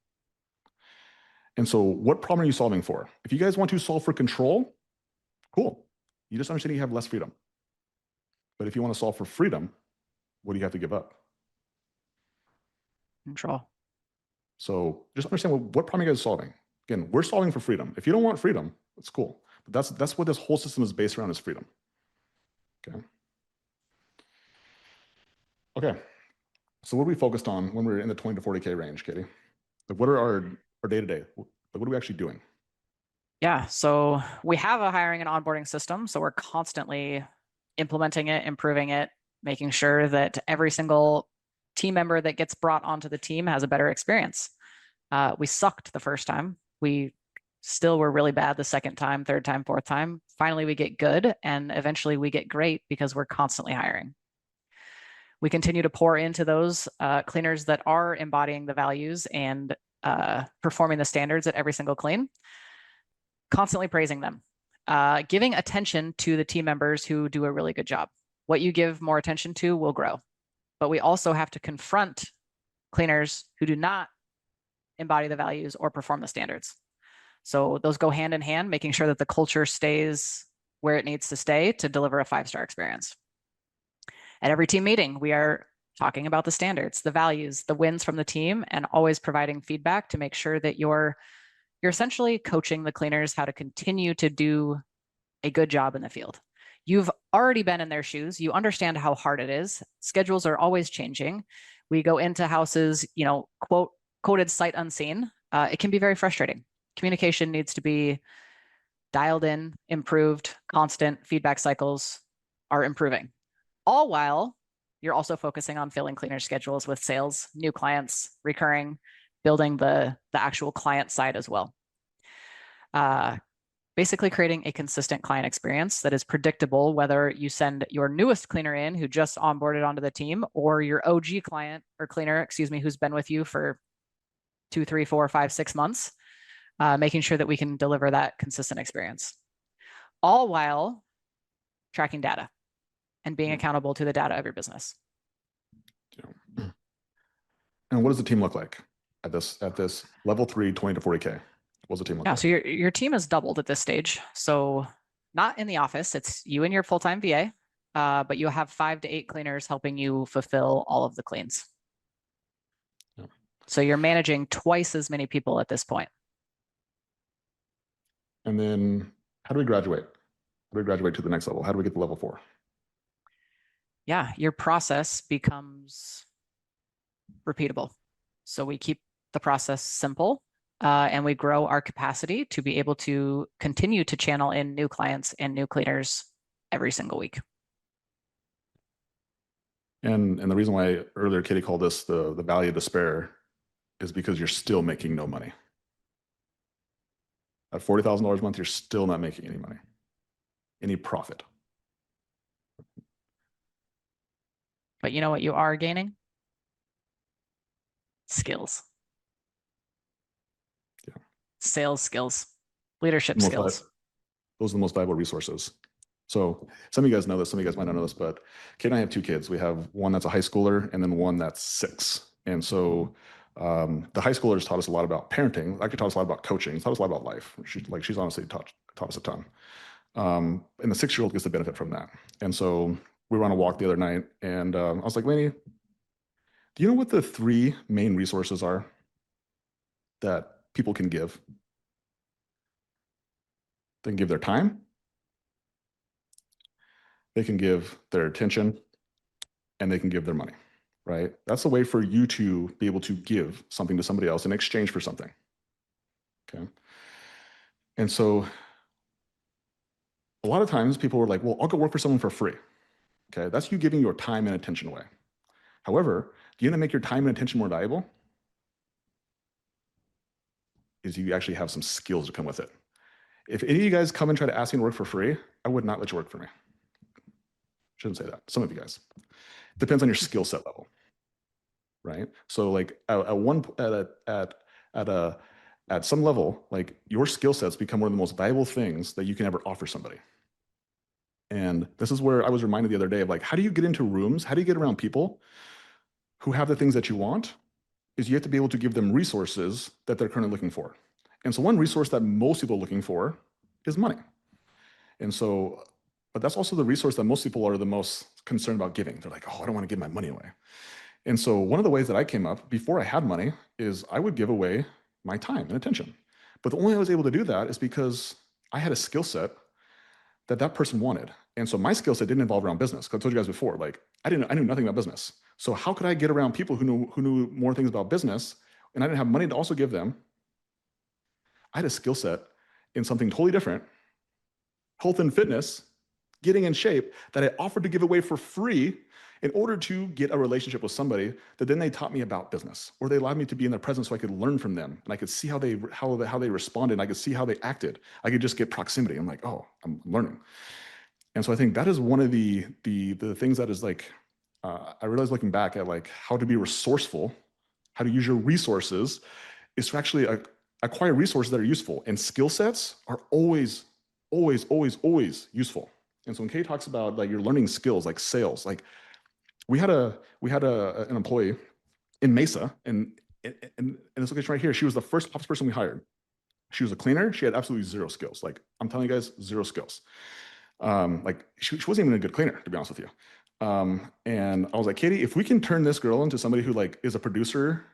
And so what problem are you solving for? If you guys want to solve for control, cool. You just understand you have less freedom. But if you want to solve for freedom, what do you have to give up? Control. So just understand what problem you guys are solving. Again, we're solving for freedom. If you don't want freedom, it's cool. But that's what this whole system is based around, is freedom. Okay. Okay. So what are we focused on when we're in the 20 to 40K range, Katie? Like, what are our day-to-day? Like, what are we actually doing? Yeah, so we have a hiring and onboarding system. So we're constantly implementing it, improving it, making sure that every single team member that gets brought onto the team has a better experience. We sucked the first time. We still were really bad the second time, third time, fourth time. Finally, we get good, and eventually we get great because we're constantly hiring. We continue to pour into those cleaners that are embodying the values and performing the standards at every single clean, constantly praising them, giving attention to the team members who do a really good job. What you give more attention to will grow. But we also have to confront cleaners who do not embody the values or perform the standards. So those go hand in hand, making sure that the culture stays where it needs to stay to deliver a 5-star experience. At every team meeting, we are talking about the standards, the values, the wins from the team, and always providing feedback to make sure that you're essentially coaching the cleaners how to continue to do a good job in the field. You've already been in their shoes. You understand how hard it is. Schedules are always changing. We go into houses, quoted sight unseen. It can be very frustrating. Communication needs to be dialed in, improved, constant. Feedback cycles are improving. All while you're also focusing on filling cleaner schedules with sales, new clients, recurring, building the actual client side as well. Basically creating a consistent client experience that is predictable, whether you send your newest cleaner in who just onboarded onto the team, or your OG client or cleaner, who's been with you for 2, 3, 4, 5, 6 months, making sure that we can deliver that consistent experience. All while tracking data and being accountable to the data of your business. And what does the team look like at this level 3, 20 to 40K? What does the team look like? So your team has doubled at this stage. So not in the office, it's you and your full-time VA, but you have 5 to 8 cleaners helping you fulfill all of the cleans. Yeah. So you're managing twice as many people at this point. And then how do we graduate? How do we graduate to the next level? How do we get to level 4? Yeah, your process becomes repeatable. So we keep the process simple, and we grow our capacity to be able to continue to channel in new clients and new cleaners every single week. And the reason why earlier Katie called this the valley of despair is because you're still making no money. At $40,000 a month, you're still not making any money, any profit. But you know what you are gaining? Skills. Yeah. Sales skills, leadership skills. Those are the most valuable resources. So some of you guys know this, some of you guys might not know this, but Kate and I have 2 kids. We have one that's a high schooler and then one that's 6. And so the high schoolers taught us a lot about parenting. Actually taught us a lot about coaching. Taught us a lot about life. She's honestly taught us a ton. And the 6-year-old gets the benefit from that. And so we were on a walk the other night, and I was like, Lainey, do you know what the 3 main resources are that people can give? They can give their time, they can give their attention, and they can give their money, right? That's a way for you to be able to give something to somebody else in exchange for something, okay? And so a lot of times people were like, well, I'll go work for someone for free, okay? That's you giving your time and attention away. However, do you know to make your time and attention more valuable? Is you actually have some skills to come with it. If any of you guys come and try to ask me to work for free, I would not let you work for me. Shouldn't say that. Some of you guys. It depends on your skill set level, right? So like at some level, like your skill sets become one of the most valuable things that you can ever offer somebody. And this is where I was reminded the other day of like, how do you get into rooms? How do you get around people who have the things that you want? Is you have to be able to give them resources that they're currently looking for. And so one resource that most people are looking for is money. And so, but that's also the resource that most people are the most concerned about giving. They're like, oh, I don't want to give my money away. And so one of the ways that I came up before I had money is I would give away my time and attention. But the only way I was able to do that is because I had a skill set that that person wanted. And so my skill set didn't involve around business. Because I told you guys before, like I knew nothing about business. So how could I get around people who knew more things about business, and I didn't have money to also give them? I had a skill set in something totally different, health and fitness, getting in shape, that I offered to give away for free in order to get a relationship with somebody that then they taught me about business, or they allowed me to be in their presence so I could learn from them, and I could see how they responded, and I could see how they acted. I could just get proximity. I'm like, oh, I'm learning. And so I think that is one of the things that is like, I realized looking back at like how to be resourceful, how to use your resources, is to actually acquire resources that are useful, and skill sets are always useful. And so when Kay talks about like you're learning skills like sales, like we had an employee in Mesa, and in this location right here, she was the first office person we hired. She was a cleaner. She had absolutely zero skills. Like I'm telling you guys, zero skills. Like she wasn't even a good cleaner, to be honest with you. And I was like, Katie, if we can turn this girl into somebody who like is a producer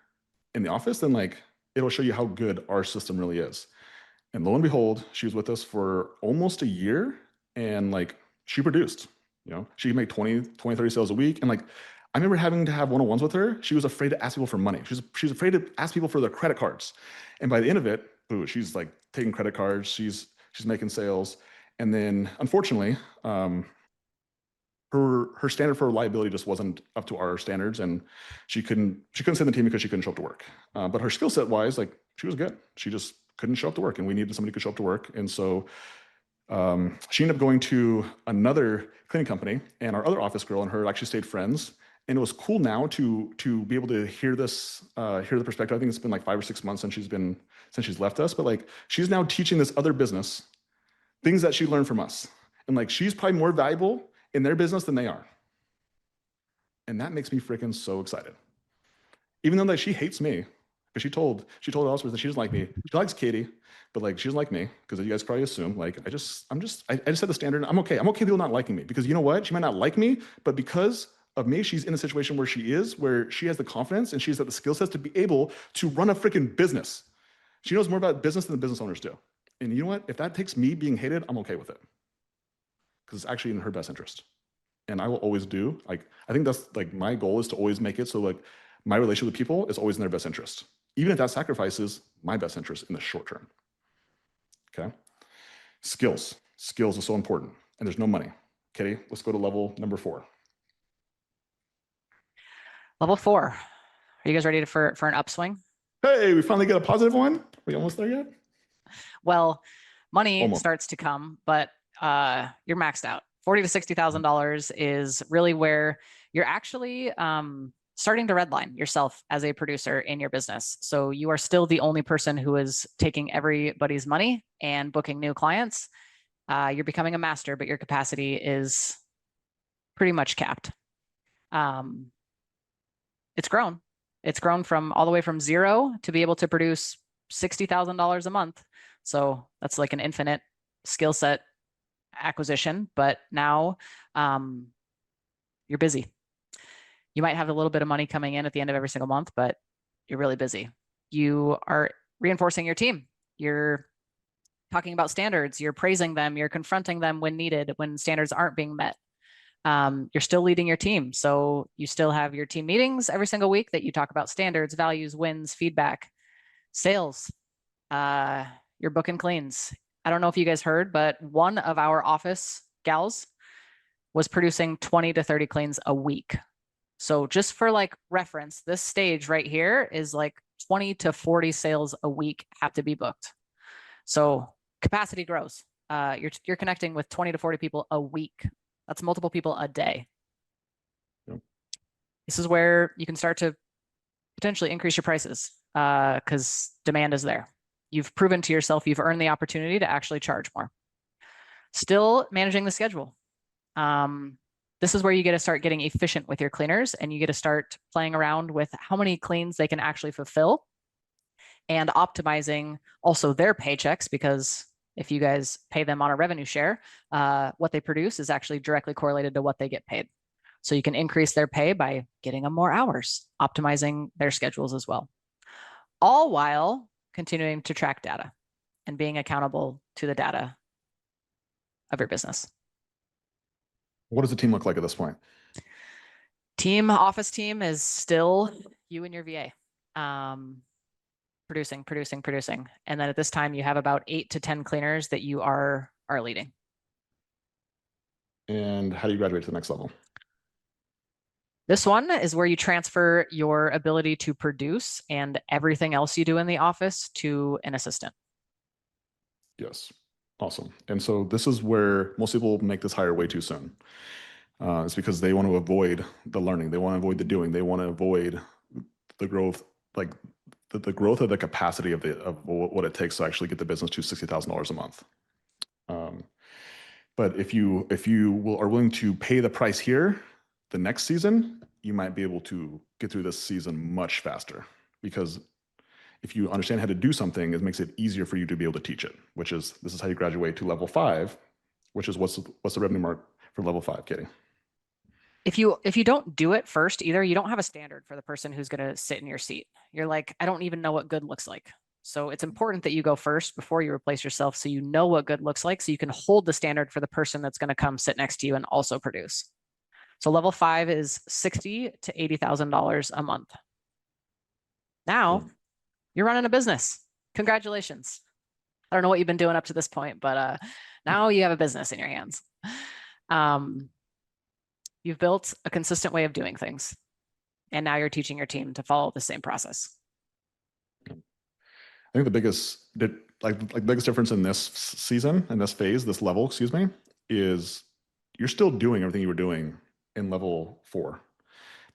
in the office, then like it'll show you how good our system really is. And lo and behold, she was with us for almost a year, and like she produced, she could make 20, 30 sales a week. And like, I remember having to have one-on-ones with her. She was afraid to ask people for money. She's afraid to ask people for their credit cards. And by the end of it, ooh, she's like taking credit cards. She's making sales. And then unfortunately, her standard for reliability just wasn't up to our standards, and she couldn't stay in the team because she couldn't show up to work. But her skill set wise, like she was good. She just couldn't show up to work, and we needed somebody who could show up to work. And so she ended up going to another cleaning company, and our other office girl and her actually stayed friends. And it was cool now to be able to hear the perspective. I think it's been like 5 or 6 months since she's left us, but like she's now teaching this other business things that she learned from us. And like she's probably more valuable in their business than they are. And that makes me freaking so excited. Even though like she hates me, because she told us that she doesn't like me. She likes Katie, but like she doesn't like me, because you guys probably assume like I just set the standard. I'm okay with people not liking me, because you know what? She might not like me, but because of me, she's in a situation where she has the confidence and she's got the skill sets to be able to run a freaking business. She knows more about business than the business owners do. And you know what? If that takes me being hated, I'm okay with it, because it's actually in her best interest. And I will always do, like, I think that's like my goal is to always make it so like my relationship with people is always in their best interest, even if that sacrifices my best interest in the short term. Okay. Skills are so important, and there's no money. Katie, let's go to level number 4. Level 4. Are you guys ready for an upswing? Hey, we finally get a positive one. Are we almost there yet? Well, money Almost. starts to come, but you're maxed out. $40,000 to $60,000 is really where you're actually starting to redline yourself as a producer in your business. So you are still the only person who is taking everybody's money and booking new clients. You're becoming a master, but your capacity is pretty much capped. It's grown. It's grown from all the way from 0 to be able to produce $60,000 a month. So that's like an infinite skill set acquisition, but now you're busy. You might have a little bit of money coming in at the end of every single month, but you're really busy. You are reinforcing your team. You're talking about standards. You're praising them. You're confronting them when needed, when standards aren't being met. You're still leading your team. So you still have your team meetings every single week that you talk about standards, values, wins, feedback, sales. You're booking cleans. I don't know if you guys heard, but one of our office gals was producing 20 to 30 cleans a week. So just for like reference, this stage right here is like 20 to 40 sales a week have to be booked. So capacity grows. You're connecting with 20 to 40 people a week. That's multiple people a day. Yep. This is where you can start to potentially increase your prices because demand is there. You've proven to yourself you've earned the opportunity to actually charge more. Still managing the schedule. This is where you get to start getting efficient with your cleaners, and you get to start playing around with how many cleans they can actually fulfill and optimizing also their paychecks, because if you guys pay them on a revenue share, what they produce is actually directly correlated to what they get paid. So you can increase their pay by getting them more hours, optimizing their schedules as well, all while continuing to track data and being accountable to the data of your business. What does the team look like at this point? Office team is still you and your VA. Producing. And then at this time, you have about 8 to 10 cleaners that you are leading. And how do you graduate to the next level? This one is where you transfer your ability to produce and everything else you do in the office to an assistant. Yes. Awesome. And so this is where most people make this hire way too soon. It's because they want to avoid the learning. They want to avoid the doing. They want to avoid the growth, like the growth of the capacity of what it takes to actually get the business to $60,000 a month. But if you are willing to pay the price here, the next season, you might be able to get through this season much faster, because if you understand how to do something, it makes it easier for you to be able to teach it, this is how you graduate to level 5, which is what's the revenue mark for level 5, Katie? If you don't do it first either, you don't have a standard for the person who's going to sit in your seat. You're like, I don't even know what good looks like. So it's important that you go first before you replace yourself, so you know what good looks like, so you can hold the standard for the person that's going to come sit next to you and also produce. So level 5 is $60,000 to $80,000 a month. Now you're running a business. Congratulations. I don't know what you've been doing up to this point, but now you have a business in your hands. You've built a consistent way of doing things, and now you're teaching your team to follow the same process. I think the biggest difference in this season, in this phase, this level, excuse me, is you're still doing everything you were doing in level 4.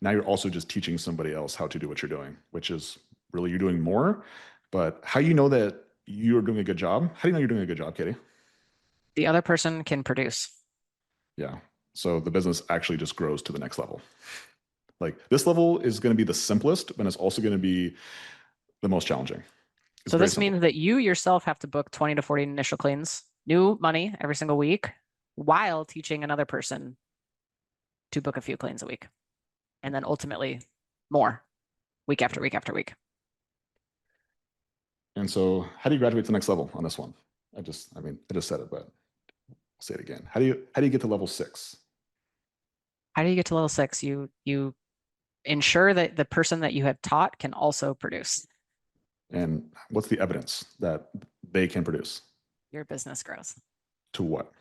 Now you're also just teaching somebody else how to do what you're doing, which is really you're doing more. But how you know that you're doing a good job? How do you know you're doing a good job, Katie? The other person can produce. Yeah. So the business actually just grows to the next level. Like, this level is going to be the simplest, but it's also going to be the most challenging. So this means that you yourself have to book 20 to 40 initial cleans, new money every single week, while teaching another person to book a few cleans a week. And then ultimately more, week after week after week. And so how do you graduate to the next level on this one? I just said it, but I'll say it again. How do you get to level 6? How do you get to level 6? You ensure that the person that you have taught can also produce. And what's the evidence that they can produce? Your business grows. To what?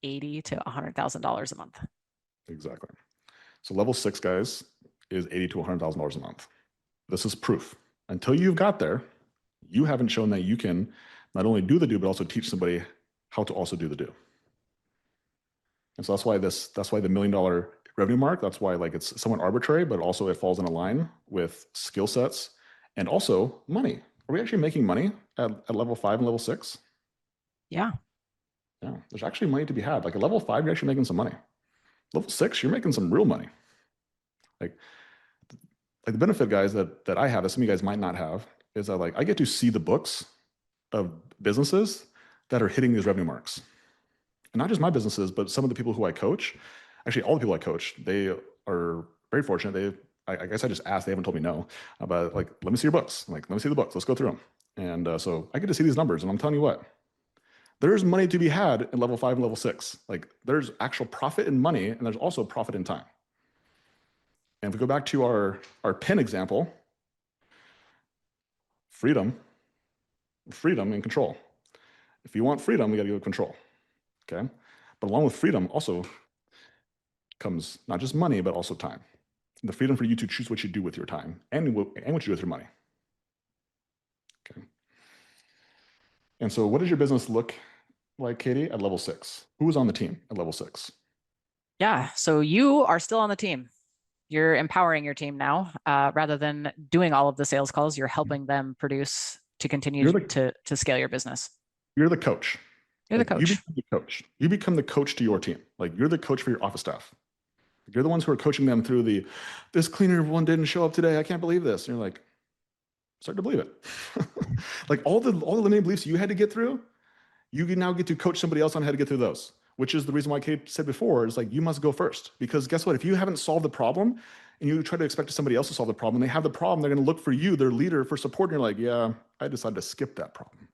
$80,000 to $100,000 a month. Exactly. So level 6, guys, is $80,000 to $100,000 a month. This is proof. Until you've got there, you haven't shown that you can not only do the do, but also teach somebody how to also do the do. And so that's why the $1 million revenue mark, that's why it's somewhat arbitrary, but also it falls in a line with skill sets and also money. Are we actually making money at level 5 and level 6? Yeah. Yeah, there's actually money to be had. Like at level 5, you're actually making some money. Level 6, you're making some real money. Like the benefit, guys, that I have that some of you guys might not have is that I get to see the books of businesses that are hitting these revenue marks. And not just my businesses, but some of the people who I coach. Actually, all the people I coach, they are very fortunate. I guess I just asked, they haven't told me no, but let me see your books. Let me see the books. Let's go through them. And so I get to see these numbers, and I'm telling you what, there's money to be had in level 5 and level 6. There's actual profit in money, and there's also profit in time. And if we go back to our pen example, freedom and control. If you want freedom, we got to go control. Okay. But along with freedom also comes not just money, but also time. The freedom for you to choose what you do with your time and what you do with your money. Okay. And so what does your business look like, Katie, at level 6? Who is on the team at level 6? Yeah. So you are still on the team. You're empowering your team now, rather than doing all of the sales calls. You're helping them produce to continue to scale your business. You're the coach. You're the coach. You become the coach. You become the coach to your team. You're the coach for your office staff. You're the ones who are coaching them through this cleaner one didn't show up today. I can't believe this. And you're like, Start to believe it. Like all the limiting beliefs you had to get through, you can now get to coach somebody else on how to get through those, which is the reason why Kate said before, is like, you must go first. Because guess what? If you haven't solved the problem and you try to expect somebody else to solve the problem, they have the problem, they're going to look for you, their leader, for support. And you're like, yeah, I decided to skip that problem.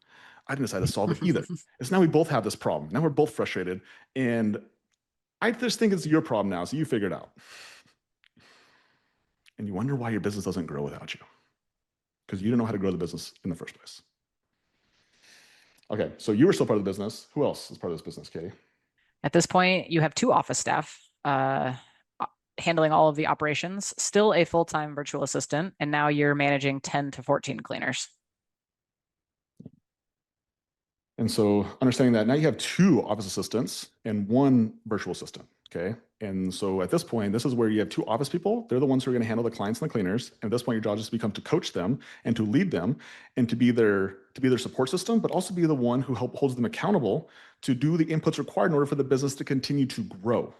I didn't decide to solve it either. It's now we both have this problem. Now we're both frustrated. And I just think it's your problem now. So you figure it out. And you wonder why your business doesn't grow without you. Because you didn't know how to grow the business in the first place. Okay, so you were still part of the business. Who else is part of this business, Katie? At this point, you have 2 office staff handling all of the operations, still a full-time virtual assistant, and now you're managing 10 to 14 cleaners. And so understanding that now you have 2 office assistants and 1 virtual assistant, okay? And so at this point, this is where you have 2 office people. They're the ones who are going to handle the clients and the cleaners. And at this point, your job just becomes to coach them and to lead them and to be their support system, but also be the one who holds them accountable to do the inputs required in order for the business to continue to grow.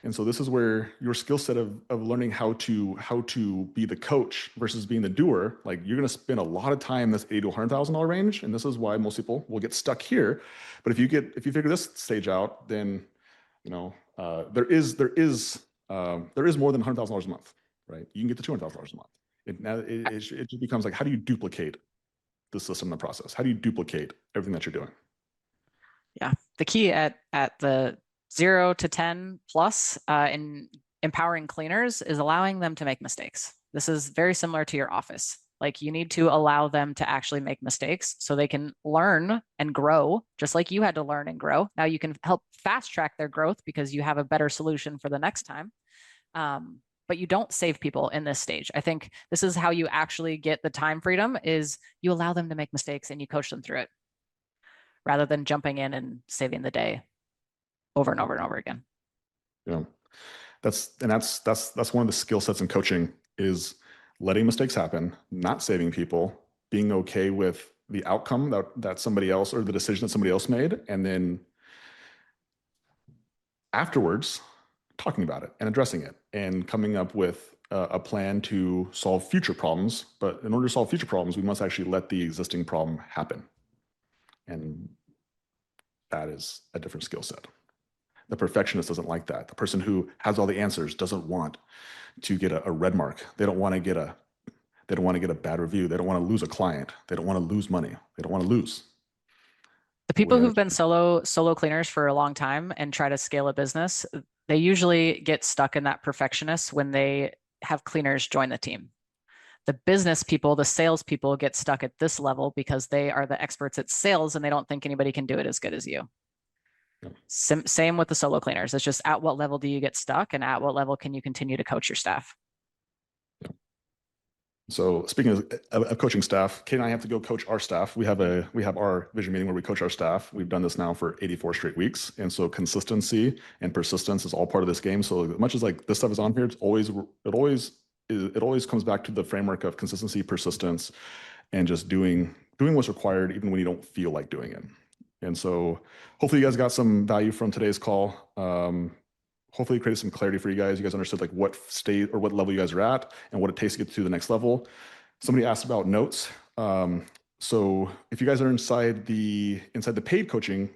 And so this is where your skill set of learning how to be the coach versus being the doer, like you're going to spend a lot of time in this $80,000 to $100,000 range. And this is why most people will get stuck here. But if you figure this stage out, then, you know, there is more than $100,000 a month, right? You can get to $200,000 a month. It just becomes like, how do you duplicate the system and the process? How do you duplicate everything that you're doing? Yeah, the key at the 0 to 10 plus in empowering cleaners is allowing them to make mistakes. This is very similar to your office. Like you need to allow them to actually make mistakes so they can learn and grow, just like you had to learn and grow. Now you can help fast track their growth because you have a better solution for the next time. But you don't save people in this stage. I think this is how you actually get the time freedom, is you allow them to make mistakes and you coach them through it rather than jumping in and saving the day over and over and over again. Yeah, that's one of the skill sets in coaching, is letting mistakes happen, not saving people, being okay with the outcome that somebody else, or the decision that somebody else made, and then afterwards talking about it and addressing it and coming up with a plan to solve future problems. But in order to solve future problems, we must actually let the existing problem happen. And that is a different skill set. The perfectionist doesn't like that. The person who has all the answers doesn't want to get a red mark. They don't want to get a bad review. They don't want to lose a client. They don't want to lose money. They don't want to lose. The people who've been solo cleaners for a long time and try to scale a business, they usually get stuck in that perfectionist when they have cleaners join the team. The business people, the sales people, get stuck at this level because they are the experts at sales and they don't think anybody can do it as good as you. Same with the solo cleaners. It's just at what level do you get stuck and at what level can you continue to coach your staff? Yeah. So speaking of coaching staff, Kate and I have to go coach our staff. We have our vision meeting where we coach our staff. We've done this now for 84 straight weeks. And so consistency and persistence is all part of this game. So as much as like this stuff is on here, it always comes back to the framework of consistency, persistence, and just doing what's required even when you don't feel like doing it. And so hopefully you guys got some value from today's call. Hopefully it created some clarity for you guys. You guys understood like what state or what level you guys are at and what it takes to get to the next level. Somebody asked about notes. So if you guys are inside the paid coaching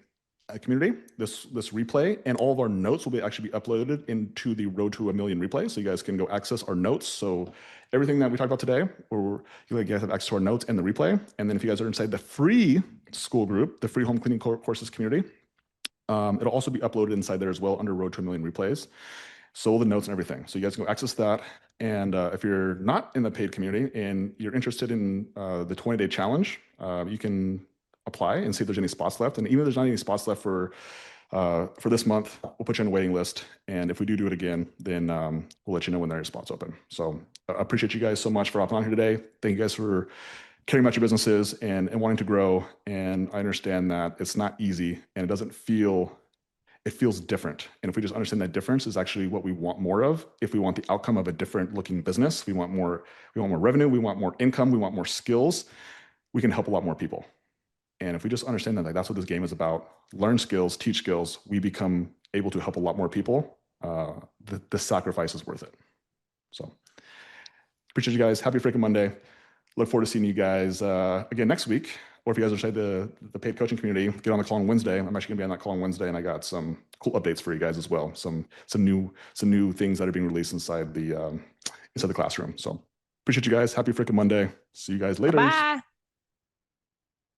community, this replay and all of our notes will actually be uploaded into the Road to a Million replay. So you guys can go access our notes. So everything that we talked about today, or you guys have access to our notes and the replay. And then if you guys are inside the free school group, the free home cleaning courses community, it'll also be uploaded inside there as well under Road to a Million replays. So all the notes and everything. So you guys can go access that. And if you're not in the paid community and you're interested in the 20-day challenge, you can apply and see if there's any spots left. And even if there's not any spots left for this month, we'll put you on a waiting list. And if we do it again, then we'll let you know when there are spots open. So I appreciate you guys so much for hopping on here today. Thank you guys for caring about your businesses and wanting to grow. And I understand that it's not easy and it feels different. And if we just understand that difference is actually what we want more of, if we want the outcome of a different looking business, we want more revenue, we want more income, we want more skills, we can help a lot more people. And if we just understand that, like, that's what this game is about, learn skills, teach skills, we become able to help a lot more people. The sacrifice is worth it. So appreciate you guys. Happy freaking Monday. look forward to seeing you guys again next week. Or if you guys are inside the paid coaching community, get on the call on Wednesday. I'm actually gonna be on that call on Wednesday, and I got some cool updates for you guys as well. Some new things that are being released inside the classroom. So appreciate you guys. Happy freaking Monday. See you guys later. Bye.